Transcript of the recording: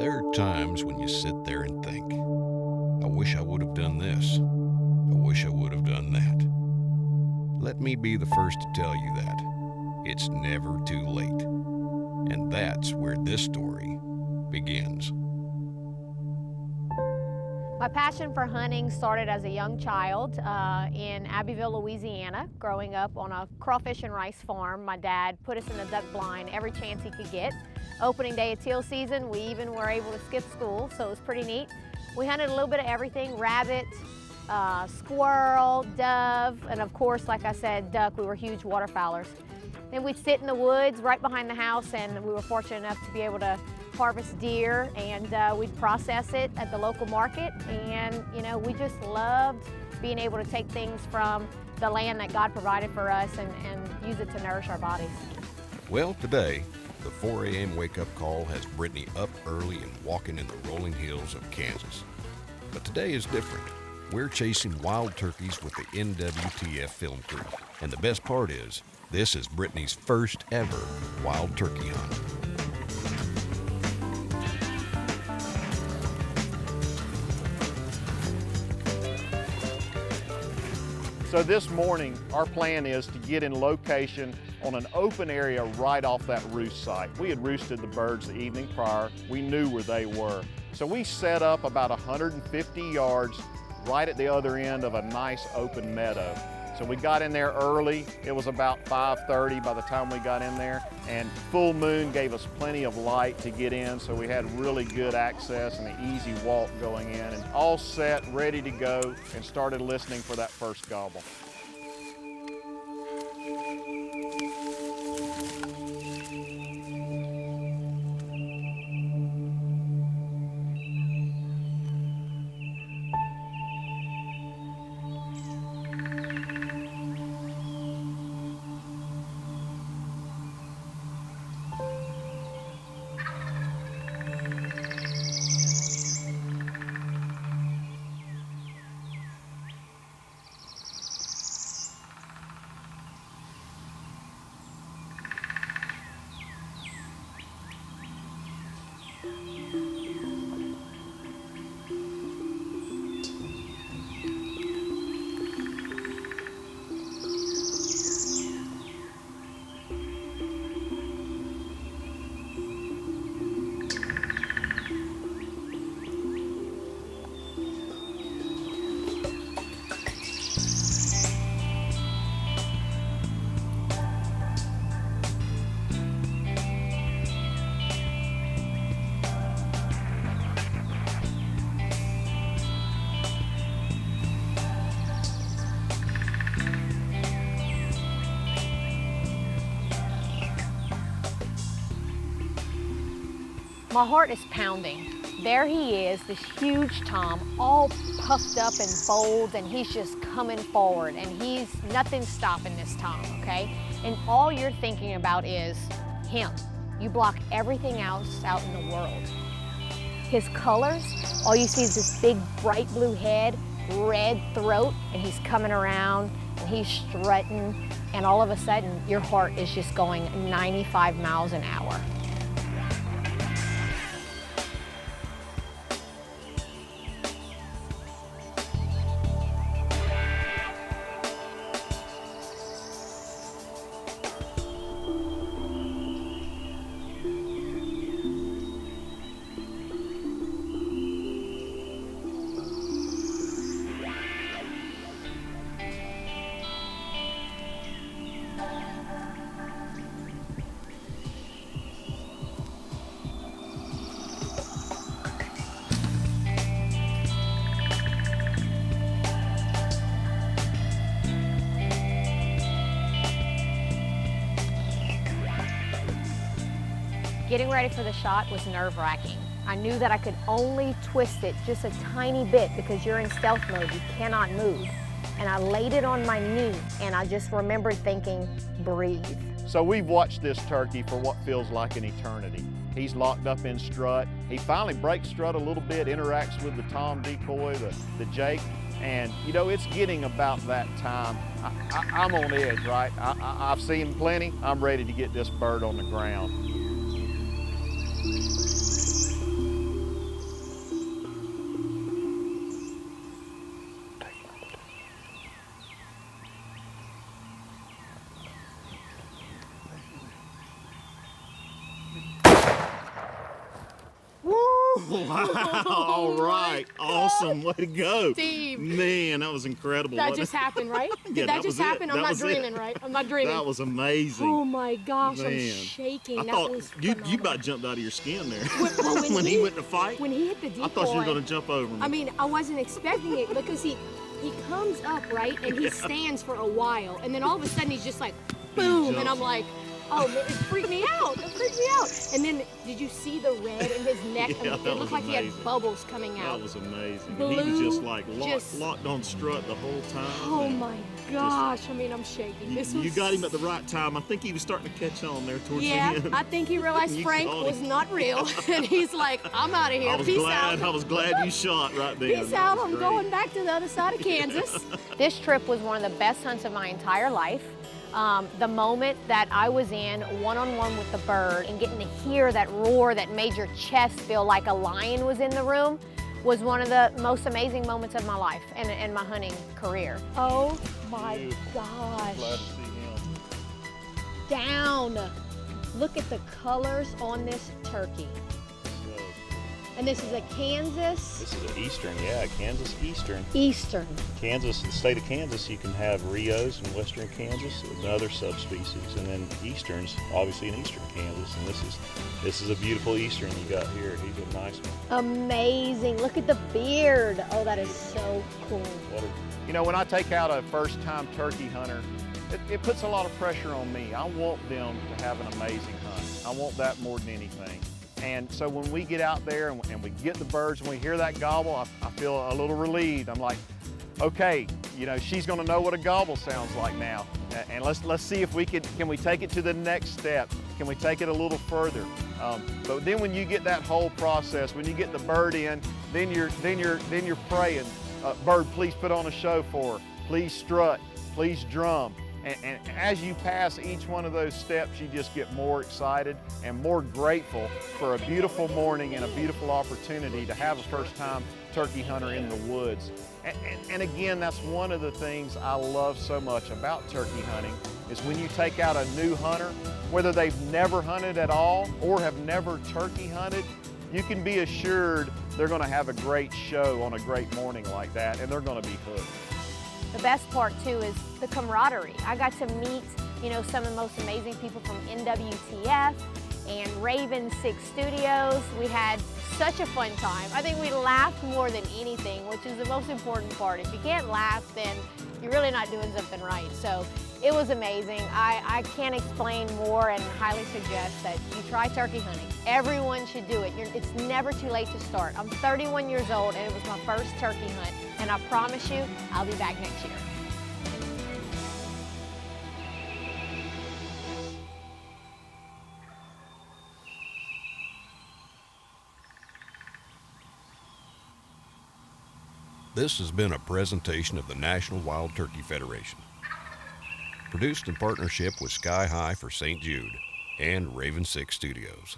There are times when you sit there and think, I wish I would have done this. I wish I would have done that. Let me be the first to tell you that it's never too late. And that's where this story begins. My passion for hunting started as a young child in Abbeville, Louisiana, growing up on a crawfish and rice farm. My dad put us in the duck blind every chance he could get. Opening day of teal season, we even were able to skip school, so it was pretty neat. We hunted a little bit of everything: rabbit, squirrel, dove, and of course, like I said, duck. We were huge waterfowlers. Then we'd sit in the woods right behind the house, and we were fortunate enough to be able to harvest deer, and we'd process it at the local market. And you know, we just loved being able to take things from the land that God provided for us and use it to nourish our bodies. Well, today, the 4 a.m. wake-up call has Brittany up early and walking in the rolling hills of Kansas. But today is different. We're chasing wild turkeys with the NWTF film crew. And the best part is, this is Brittany's first ever wild turkey hunt. So this morning, our plan is to get in location on an open area right off that roost site. We had roosted the birds the evening prior. We knew where they were. So we set up about 150 yards right at the other end of a nice open meadow. So we got in there early. It was about 5:30 by the time we got in there, and full moon gave us plenty of light to get in, so we had really good access and an easy walk going in, and all set, ready to go, and started listening for that first gobble. My heart is pounding. There he is, this huge tom, all puffed up and bold, and he's just coming forward, and nothing's stopping this tom, okay? And all you're thinking about is him. You block everything else out in the world. His colors, all you see is this big bright blue head, red throat, and he's coming around, and he's strutting, and all of a sudden, your heart is just going 95 miles an hour. Getting ready for the shot was nerve-wracking. I knew that I could only twist it just a tiny bit because you're in stealth mode, you cannot move. And I laid it on my knee, and I just remembered thinking, breathe. So we've watched this turkey for what feels like an eternity. He's locked up in strut. He finally breaks strut a little bit, interacts with the tom decoy, the Jake, and you know, it's getting about that time. I'm on edge, right? I've seen plenty. I'm ready to get this bird on the ground. Wow. All right. Awesome. Way to go. Steve. Man, that was incredible. That just happened, right? Did that just happen? I'm not dreaming, right? I'm not dreaming. That was amazing. Oh my gosh, Man. I'm shaking. I That thought was you phenomenal. about jumped out of your skin there. Well, when he went to fight. When he hit the decoy. I thought you were going to jump over me. I mean, I wasn't expecting it because he comes up, right? And he stands for a while. And then all of a sudden he's just like, boom. And I'm like, oh, man, it freaked me out. It freaked me out. And then, did you see the red in his neck? Yeah, It that looked was like he had amazing. bubbles coming out. That was amazing. Blue, He was just like locked on strut the whole time. Oh my gosh, I mean, I'm shaking. You got him at the right time. I think he was starting to catch on there towards the Yeah, end. I think he realized You Frank caught was him. not real. And he's like, I'm out of here. Peace out. I was glad you shot right there. Peace That out. was I'm great. going back to the other side of Kansas. This trip was one of the best hunts of my entire life. The moment that I was in one-on-one with the bird and getting to hear that roar that made your chest feel like a lion was in the room was one of the most amazing moments of my life and my hunting career. Oh my Beautiful. gosh. Glad to see him. Down. Look at the colors on this turkey. And this is a Kansas This is an Eastern, yeah, Kansas Eastern. Eastern. Kansas, the state of Kansas, you can have Rios in western Kansas, another subspecies, and then Easterns, obviously in eastern Kansas. And this is a beautiful Eastern you got here. He's a nice one. Amazing. Look at the beard. Oh, that is so cool. What a- You know, when I take out a first-time turkey hunter, it puts a lot of pressure on me. I want them to have an amazing hunt. I want that more than anything. And so when we get out there and we get the birds and we hear that gobble, I feel a little relieved. I'm like, okay, you know, she's gonna know what a gobble sounds like now. And let's see if can we take it to the next step? Can we take it a little further? But then when you get that whole process, when you get the bird in, then you're praying, bird, please put on a show for her. Please strut, please drum. And as you pass each one of those steps, you just get more excited and more grateful for a beautiful morning and a beautiful opportunity to have a first-time turkey hunter in the woods. And again, that's one of the things I love so much about turkey hunting is when you take out a new hunter, whether they've never hunted at all or have never turkey hunted, you can be assured they're going to have a great show on a great morning like that, and they're going to be hooked. The best part too is the camaraderie. I got to meet, you know, some of the most amazing people from NWTF and Raven 6 Studios. We had such a fun time. I think we laughed more than anything, which is the most important part. If you can't laugh, then you're really not doing something right. So it was amazing. I can't explain more and highly suggest that you try turkey hunting. Everyone should do it. It's never too late to start. I'm 31 years old and it was my first turkey hunt, and I promise you, I'll be back next year. This has been a presentation of the National Wild Turkey Federation. Produced in partnership with Sky High for St. Jude and Raven 6 Studios.